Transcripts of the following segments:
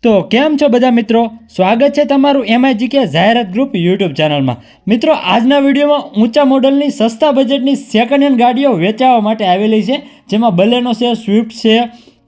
તો કેમ છો બધા મિત્રો, સ્વાગત છે તમારું MIGK જાહેરાત ગ્રુપ યુટ્યુબ ચેનલમાં। મિત્રો, આજના વિડીયોમાં ઊંચા મોડલની સસ્તા બજેટની સેકન્ડ હેન્ડ ગાડીઓ વેચાવા માટે આવેલી છે, જેમાં બલેનો છે, સ્વિફ્ટ છે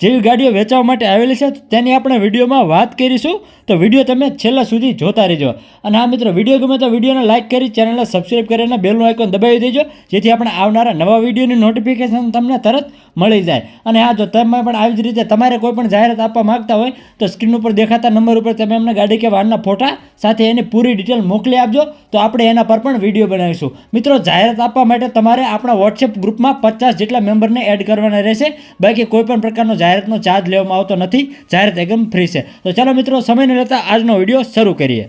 જેવી ગાડીઓ વેચાવા માટે આવેલી છે, તેની આપણે વિડીયોમાં વાત કરીશું। તો વિડીયો તમે છેલ્લા સુધી જોતા રહેજો। અને હા મિત્રો, વિડીયો ગમે તો વિડીયોને લાઇક કરી ચેનલને સબસ્ક્રાઈબ કરીને બેલનું આઇકોન દબાવી દેજો, જેથી આપણે આવનારા નવા વિડીયોની નોટિફિકેશન તમને તરત મળી જાય। અને હા, જો તમે પણ આવી જ રીતે તમારે કોઈ પણ જાહેરાત આપવા માંગતા હોય તો સ્ક્રીન ઉપર દેખાતા નંબર ઉપર તમે અમને ગાડી કે વાહનના ફોટા સાથે એની પૂરી ડિટેલ મોકલી આપજો, તો આપણે એના પર પણ વિડીયો બનાવીશું। મિત્રો, જાહેરાત આપવા માટે તમારે આપણા વોટ્સએપ ગ્રુપમાં 50 જેટલા મેમ્બરને એડ કરવાના રહેશે। બાકી કોઈ પણ પ્રકારનો જાહેરાતનો ચાર્જ લેવામાં આવતો નથી, જાહેરાત એકદમ ફ્રી છે। તો ચાલો મિત્રો, સમય લેતા આજનો વિડીયો શરૂ કરીએ।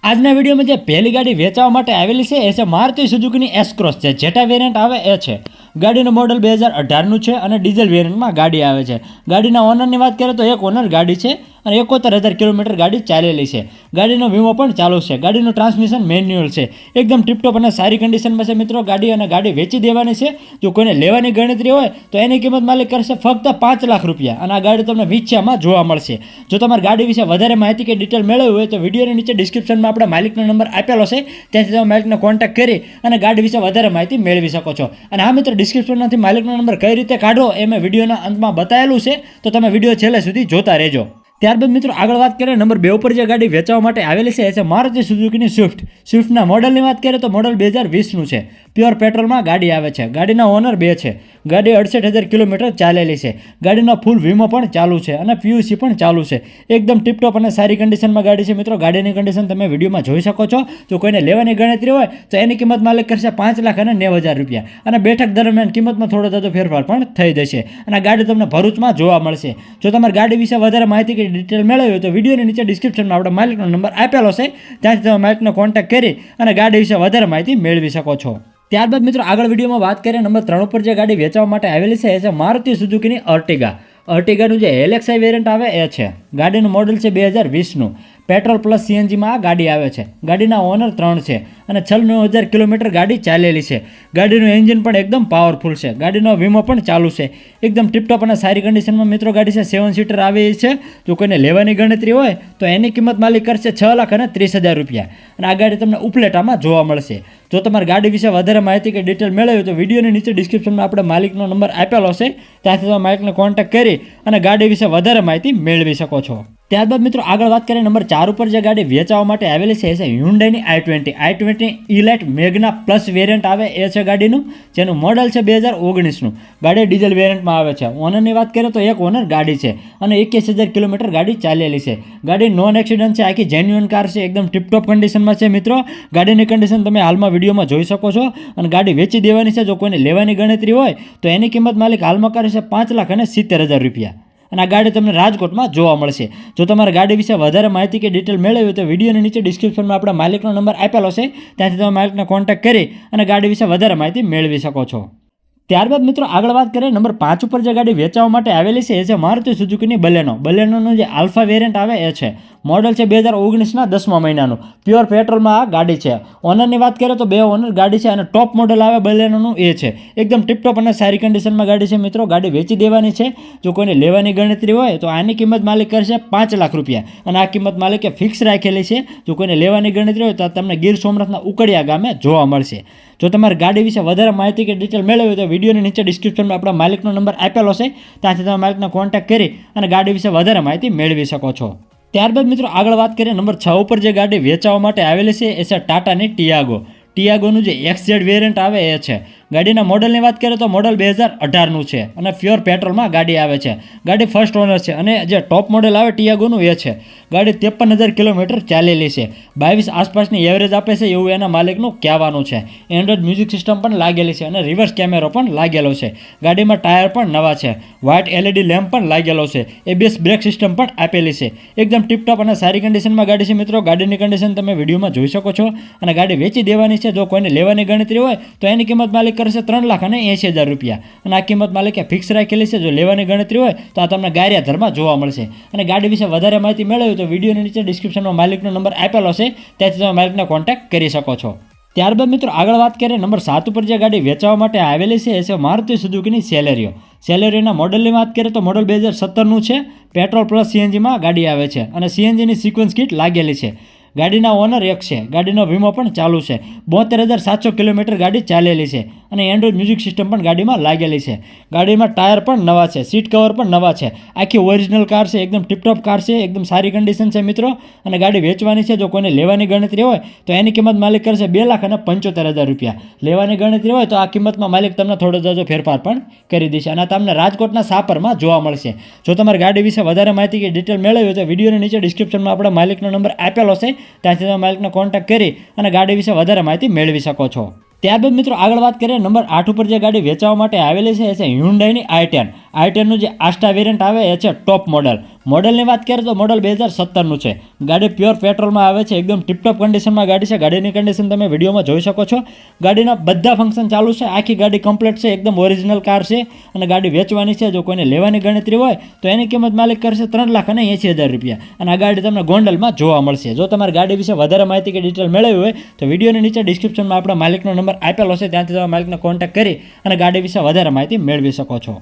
આજના વિડીયોમાં જે પહેલી ગાડી વેચવા માટે આવેલી છે એ છે મારુતિ સુઝુકીની S-Cross છે, જેટા વેરિયન્ટ આવે એ છે। ગાડીનું મોડલ 2018નું છે અને ડીઝલ વેરિયન્ટમાં ગાડી આવે છે। ગાડીના ઓનરની વાત કરીએ તો એક ઓનર ગાડી છે અને 71,000 કિલોમીટર ગાડી ચાલેલી છે। ગાડીનો વીમો પણ ચાલુ છે। ગાડીનું ટ્રાન્સમિશન મેન્યુઅલ છે, એકદમ ટીપટોપ અને સારી કન્ડિશનમાં છે મિત્રો ગાડી। અને ગાડી વેચી દેવાની છે। જો કોઈને લેવાની ગણતરી હોય તો એની કિંમત માલિક કરશે ફક્ત 5 લાખ રૂપિયા, અને આ ગાડી તમને વિછામાં જોવા મળશે। જો તમારે ગાડી વિશે વધારે માહિતી કે ડિટેલ મેળવવી હોય તો વિડીયોની નીચે ડિસ્ક્રિપ્શનમાં આપણે માલિકનો નંબર આપેલો છે, ત્યાંથી તમે માલિકને કોન્ટેક્ટ કરી અને ગાડી વિશે વધારે માહિતી મેળવી શકો છો। અને હા મિત્રો, ડિસ્ક્રિપ્શનમાંથી માલિકનો નંબર કઈ રીતે કાઢો એ મેં વિડીયોના અંતમાં બતાવેલું છે, તો તમે વિડીયો છેલ્લે સુધી જોતા રહેજો। ત્યારબાદ મિત્રો, આગળ વાત કરીએ નંબર 2 ઉપર જે ગાડી વેચવા માટે આવેલી છે એ છે મારુતિ સુઝુકીની સ્વિફ્ટ। સ્વિફ્ટના મોડલની વાત કરીએ તો મોડલ 2020નું છે, પ્યોર પેટ્રોલમાં ગાડી આવે છે। ગાડીના ઓનર 2 છે। ગાડી 68,000 કિલોમીટર ચાલેલી છે। ગાડીનો ફૂલ વીમો પણ ચાલુ છે અને PUC પણ ચાલુ છે। એકદમ ટીપટોપ અને સારી કન્ડિશનમાં ગાડી છે મિત્રો। ગાડીની કન્ડિશન તમે વિડીયોમાં જોઈ શકો છો। જો કોઈને લેવાની ગણતરી હોય તો એની કિંમત માલિક કરશે 5,90,000 રૂપિયા, અને બેઠક દરમિયાન કિંમતમાં થોડો થતો ફેરફાર પણ થઈ જશે। અને ગાડી તમને ભરૂચમાં જોવા મળશે। જો તમારે ગાડી વિશે વધારે માહિતી કે ડિટેલ મેળવવી હોય તો વિડીયોની નીચે ડિસ્ક્રિપ્શનમાં આપણે માલિકનો નંબર આપેલો છે, ત્યાંથી તમે માલિકને કોન્ટેક્ટ કરી અને ગાડી વિશે વધારે માહિતી મેળવી શકો છો। ત્યારબાદ મિત્રો, આગળ વિડીયોમાં વાત કરીએ નંબર 3 ઉપર જે ગાડી વેચવા માટે આવેલી છે એ છે મારુતિ સુઝુકીની અર્ટિગા। અર્ટિગાનું જે LXi વેરિયન્ટ આવે એ છે। ગાડીનું મોડલ છે 2020નું, પેટ્રોલ પ્લસ CNGમાં આ ગાડી આવે છે। ગાડીના ઓનર 3 છે અને 96,000 કિલોમીટર ગાડી ચાલેલી છે। ગાડીનું એન્જિન પણ એકદમ પાવરફુલ છે। ગાડીનો વીમો પણ ચાલુ છે। એકદમ ટીપટોપ અને સારી કન્ડિશનમાં મિત્રો ગાડી છે। 7 સીટર આવી છે। જો કોઈને લેવાની ગણતરી હોય તો એની કિંમત માલિક કરશે 6,30,000 રૂપિયા, અને આ ગાડી તમને ઉપલેટામાં જોવા મળશે। જો તમારે ગાડી વિશે વધારે માહિતી કે ડિટેલ મેળવવી તો વિડીયોની નીચે ડિસ્ક્રિપ્શનમાં આપણે માલિકનો નંબર આપેલો છે, ત્યાંથી તમે માલિકને કોન્ટેક્ટ કરી અને ગાડી વિશે વધારે માહિતી મેળવી શકો છો। ત્યારબાદ મિત્રો, આગળ વાત કરીએ નંબર 4 ઉપર જે ગાડી વેચવા માટે આવેલી છે એ છે હ્યુન્ડાઈની i20 elite Magna plus variant આવે એ છે ગાડીનું, જેનું મોડલ છે 2019નું। ગાડી ડીઝલ વેરિયન્ટમાં આવે છે। ઓનરની વાત કરીએ તો એક ઓનર ગાડી છે અને 21,000 કિલોમીટર ગાડી ચાલેલી છે। ગાડી નોન એક્સિડન્ટ છે, આખી જેન્યુઅન કાર છે, એકદમ ટીપટોપ કન્ડિશનમાં છે મિત્રો। ગાડીની કન્ડિશન તમે હાલમાં વિડીયોમાં જોઈ શકો છો, અને ગાડી વેચી દેવાની છે। જો કોઈને લેવાની ગણતરી હોય તો એની કિંમત માલિક હાલમાં કરે છે 5,70,000 રૂપિયા, અને આ ગાડી તમને રાજકોટમાં જોવા મળશે। જો તમારે ગાડી વિશે વધારે માહિતી કે ડિટેલ મેળવવી હોય તો વિડીયોની નીચે ડિસ્ક્રિપ્શનમાં આપણે માલિકનો નંબર આપેલો છે, ત્યાંથી તમે માલિકને કોન્ટેક્ટ કરી અને ગાડી વિશે વધારે માહિતી મેળવી શકો છો। ત્યારબાદ મિત્રો, આગળ વાત કરીએ નંબર 5 ઉપર જે ગાડી વેચવા માટે આવેલી છે એ છે મારુતિ સુઝુકીની બલેનો। બલેનોનું જે આલ્ફા વેરિયન્ટ આવે એ છે। મોડલ છે 2019ના 10મા મહિનાનું, પ્યોર પેટ્રોલમાં આ ગાડી છે। ઓનરની વાત કરીએ તો 2 ઓનર ગાડી છે, અને ટોપ મોડલ આવે બલેનોનું એ છે। એકદમ ટીપટોપ અને સારી કન્ડિશનમાં ગાડી છે મિત્રો। ગાડી વેચી દેવાની છે। જો કોઈને લેવાની ગણતરી હોય તો આની કિંમત માલિક કરશે 5 લાખ રૂપિયા, અને આ કિંમત માલિકે ફિક્સ રાખેલી છે। જો કોઈને લેવાની ગણતરી હોય તો તમને ગીર સોમનાથના ઉકળિયા ગામે જોવા મળશે। જો તમારે ગાડી વિશે વધારે માહિતી કે ડિટેલ મેળવવી હોય તો વિડીયોની નીચે ડિસ્ક્રિપ્શનમાં આપણા માલિકનો નંબર આપેલો છે, ત્યાંથી તમે માલિકને કોન્ટેક્ટ કરી અને ગાડી વિશે વધારે માહિતી મેળવી શકો છો। ત્યારબાદ મિત્રો, આગળ વાત કરીએ નંબર 6 ઉપર જે ગાડી વેચવા માટે આવેલી છે એ છે ટાટાની ટિયાગો। ટિયાગોનું જે XZ વેરિયન્ટ આવે એ છે। ગાડીના મોડલની વાત કરીએ તો મોડલ 2018નું છે અને પ્યોર પેટ્રોલમાં ગાડી આવે છે। ગાડી ફર્સ્ટ ઓનર છે, અને જે ટોપ મોડલ આવે ટિયાગોનું એ છે। ગાડી 53,000 કિલોમીટર ચાલેલી છે। 22 આસપાસની એવરેજ આપે છે એવું એના માલિકનું કહેવાનું છે। એન્ડ્રોઇડ મ્યુઝિક સિસ્ટમ પણ લાગેલી છે અને રિવર્સ કેમેરો પણ લાગેલો છે। ગાડીમાં ટાયર પણ નવા છે। વ્હાઇટ LED લેમ્પ પણ લાગેલો છે। ABS બ્રેક સિસ્ટમ પણ આપેલી છે। એકદમ ટીપટોપ અને સારી કન્ડિશનમાં ગાડી છે મિત્રો। ગાડીની કન્ડિશન તમે વિડીયોમાં જોઈ શકો છો, અને ગાડી વેચી દેવાની છે। જો કોઈને લેવાની ગણતરી હોય તો એની કિંમત માલિક કરશે 3,80,000 રૂપિયા, અને આ કિંમત માલિકે ફિક્સ રાખેલી છે। જો લેવાની ગણતરી હોય તો આ તમને ગારિયાધરમાં જોવા મળશે। અને ગાડી વિશે વધારે માહિતી મેળવવી તો વિડીયોની નીચે ડિસ્ક્રિપ્શનમાં માલિકનો નંબર આપેલો છે, ત્યાંથી તમે માલિકને કોન્ટેક્ટ કરી શકો છો। ત્યારબાદ મિત્રો આગળ વાત કરીએ નંબર 7 ઉપર જે ગાડી વેચવા માટે આવેલી છે એ છે મારુતિ સુઝુકીની સેલેરિયો. સેલેરિયોના મોડલની વાત કરીએ તો મોડલ 2017નું છે. પેટ્રોલ પ્લસ સીએનજીમાં ગાડી આવે છે અને સીએનજીની સિક્વન્સ કિટ લાગેલી છે. ગાડીના ઓનર એક છે. ગાડીનો વીમો પણ ચાલુ છે. 72,700 કિલોમીટર ગાડી ચાલેલી છે અને એન્ડ્રોઇડ મ્યુઝિક સિસ્ટમ પણ ગાડીમાં લાગેલી છે. ગાડીમાં ટાયર પણ નવા છે. સીટ કવર પણ નવા છે. આખી ઓરિજિનલ કાર છે. એકદમ ટીપટોપ કાર છે. એકદમ સારી કન્ડિશન છે મિત્રો. અને ગાડી વેચવાની છે. જો કોઈને લેવાની ગણતરી હોય તો એની કિંમત માલિક કરશે 2,75,000 રૂપિયા. લેવાની ગણતરી હોય તો આ કિંમતમાં માલિક તમને થોડો જાજો ફેરફાર પણ કરી દેશે અને તમને રાજકોટના સાપરમાં જોવા મળશે. જો તમારે ગાડી વિશે વધારે માહિતી કે ડિટેલ મેળવવી હોય તો વિડીયોની નીચે ડિસ્ક્રિપ્શનમાં આપણે માલિકનો નંબર આપેલો છે. ત્યાંથી તમે માલિકનો કોન્ટેક્ટ કરી અને ગાડી વિશે વધારે માહિતી મેળવી શકો છો. ત્યારબાદ મિત્રો આગળ વાત કરીએ નંબર 8 ઉપર જે ગાડી વેચવા માટે આવેલી છે એ છે હ્યુન્ડાઈની i10. i10નું જે આસ્ટા વેરિયન્ટ આવે એ છે ટોપ મોડલ. મોડલની વાત કરીએ તો મોડલ 2017નું છે. ગાડી પ્યોર પેટ્રોલમાં આવે છે. એકદમ ટીપટોપ કન્ડિશનમાં ગાડી છે. ગાડીની કન્ડિશન તમે વિડીયોમાં જોઈ શકો છો. ગાડીના બધા ફંક્શન ચાલુ છે. આખી ગાડી કમ્પ્લીટ છે. એકદમ ઓરિજિનલ કાર છે અને ગાડી વેચવાની છે. જો કોઈને લેવાની ગણતરી હોય તો એની કિંમત માલિક કરશે 3,80,000 રૂપિયા અને આ ગાડી તમને ગોંડલમાં જોવા મળશે. જો તમારે ગાડી વિશે વધારે માહિતી કે ડિટેલ મેળવવી હોય તો વિડીયોની નીચે ડિસ્ક્રિપ્શનમાં આપણા માલિકનો નંબર આપેલો છે. ત્યાંથી તમે માલિકનો કોન્ટેક્ટ કરી અને ગાડી વિશે વધારે માહિતી મેળવી શકો છો.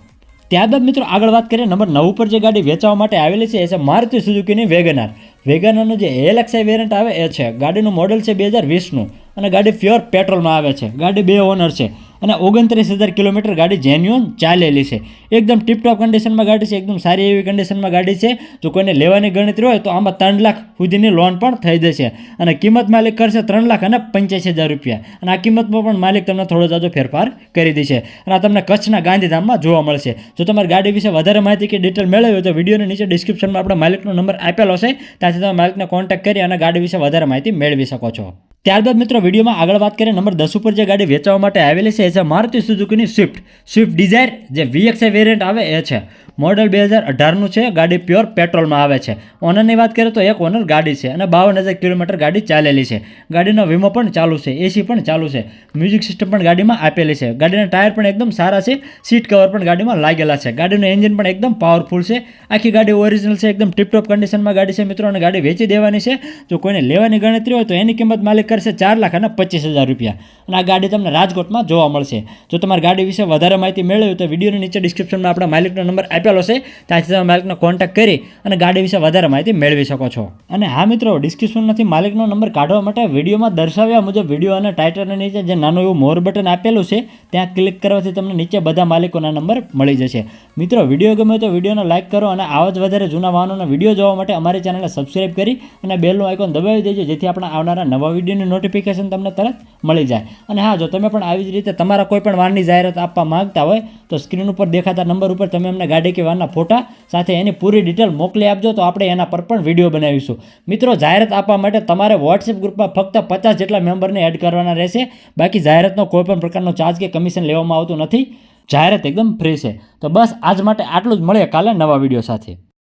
ત્યારબાદ મિત્રો આગળ વાત કરીએ નંબર 9 ઉપર જે ગાડી વેચવા માટે આવેલી છે એ છે મારુતિ સુઝુકીની વેગનાર. વેગનારનું જે એલએક્સઆઈ વેરિયન્ટ આવે એ છે. ગાડીનું મોડલ છે 2020નું અને ગાડી પ્યોર પેટ્રોલમાં આવે છે. ગાડી 2 ઓનર છે અને 29,000 કિલોમીટર ગાડી જેન્યુઅન ચાલેલી છે. એકદમ ટીપટોપ કન્ડિશનમાં ગાડી છે. એકદમ સારી એવી કન્ડિશનમાં ગાડી છે. જો કોઈને લેવાની ગણતરી હોય તો આમાં 3 લાખ સુધીની લોન પણ થઈ જશે અને કિંમત માલિક કરશે 3,85,000 રૂપિયા અને આ કિંમતમાં પણ માલિક તમને થોડો જાજો ફેરફાર કરી દેશે અને આ તમને કચ્છના ગાંધીધામમાં જોવા મળશે. જો તમારે ગાડી વિશે વધારે માહિતી કે ડિટેલ મેળવવી હોય તો વિડીયોની નીચે ડિસ્ક્રિપ્શનમાં આપણા માલિકનો નંબર આપેલો છે. ત્યાંથી તમે માલિકને કોન્ટેક્ટ કરી અને ગાડી વિશે વધારે માહિતી મેળવી શકો છો. ત્યારબાદ મિત્રો વિડીયોમાં આગળ વાત કરીએ નંબર 10 ઉપર જે ગાડી વેચવા માટે આવેલી છે એ છે મારુતિ સુઝુકીની સ્વિફ્ટ ડિઝાયર જે VXI વેરિયન્ટ આવે એ છે. મોડલ 2018નું છે. ગાડી પ્યોર પેટ્રોલમાં આવે છે. ઓનરની વાત કરીએ તો એક ઓનર ગાડી છે અને 52,000 કિલોમીટર ગાડી ચાલેલી છે. ગાડીનો વીમો પણ ચાલુ છે. એસી પણ ચાલુ છે. મ્યુઝિક સિસ્ટમ પણ ગાડીમાં આપેલી છે. ગાડીના ટાયર પણ એકદમ સારા છે. સીટ કવર પણ ગાડીમાં લાગેલા છે. ગાડીનું એન્જિન પણ એકદમ પાવરફુલ છે. આખી ગાડી ઓરિજિનલ છે. એકદમ ટીપટોપ કન્ડિશનમાં ગાડી છે મિત્રો અને ગાડી વેચી દેવાની છે. જો કોઈને લેવાની ગણતરી હોય તો એની કિંમત માલિક કરશે 4,25,000 રૂપિયા અને આ ગાડી તમને રાજકોટમાં જોવા મળશે. જો તમારે ગાડી વિશે વધારે માહિતી મેળવવી તો વિડીયોની નીચે ડિસ્ક્રિપ્શનમાં આપણા માલિકનો નંબર આપેલો છે. ત્યાંથી તમે માલિકનો કોન્ટેક્ટ કરી અને ગાડી વિશે વધારે માહિતી મેળવી શકો છો. અને હા મિત્રો, ડિસ્ક્રિપ્શનમાંથી માલિકનો નંબર કાઢવા માટે વિડીયોમાં દર્શાવ્યા મુજબ વિડીયો અને ટાઇટલની નીચે જે નાનું એવું મોર બટન આપેલું છે ત્યાં ક્લિક કરવાથી તમને નીચે બધા માલિકોના નંબર મળી જશે. મિત્રો વિડીયો ગમે તો વિડીયોને લાઇક કરો અને આવા જ વધારે જૂના વાહનોના વિડીયો જોવા માટે અમારી ચેનલને સબસ્ક્રાઇબ કરી અને બેલનું આઇકોન દબાવી દેજો જેથી આપણા આવનારા નવા વિડીયોની નોટિફિકેશન તમને તરત મળી જાય. અને હા, જો તમે પણ આવી જ રીતે તમારા કોઈ પણ વાહનની જાહેરાત આપવા માંગતા હોય તો સ્ક્રીન ઉપર દેખાતા નંબર ઉપર તમે અમને ગાડી કે વાહનના ફોટા સાથે એની પૂરી ડિટેલ મોકલી આપજો તો આપણે એના પર પણ વિડીયો બનાવીશું. મિત્રો જાહેરાત આપવા માટે તમારે વોટ્સએપ ગ્રુપમાં ફક્ત 50 જેટલા મેમ્બરને એડ કરવાના રહેશે. બાકી જાહેરાતનો કોઈ પણ પ્રકારનો ચાર્જ કે કમિશન લેવામાં આવતું નથી. જાહેરાત એકદમ ફ્રી છે. તો બસ આજ માટે આટલું જ. મળીએ કાલે નવા વિડીયો સાથે.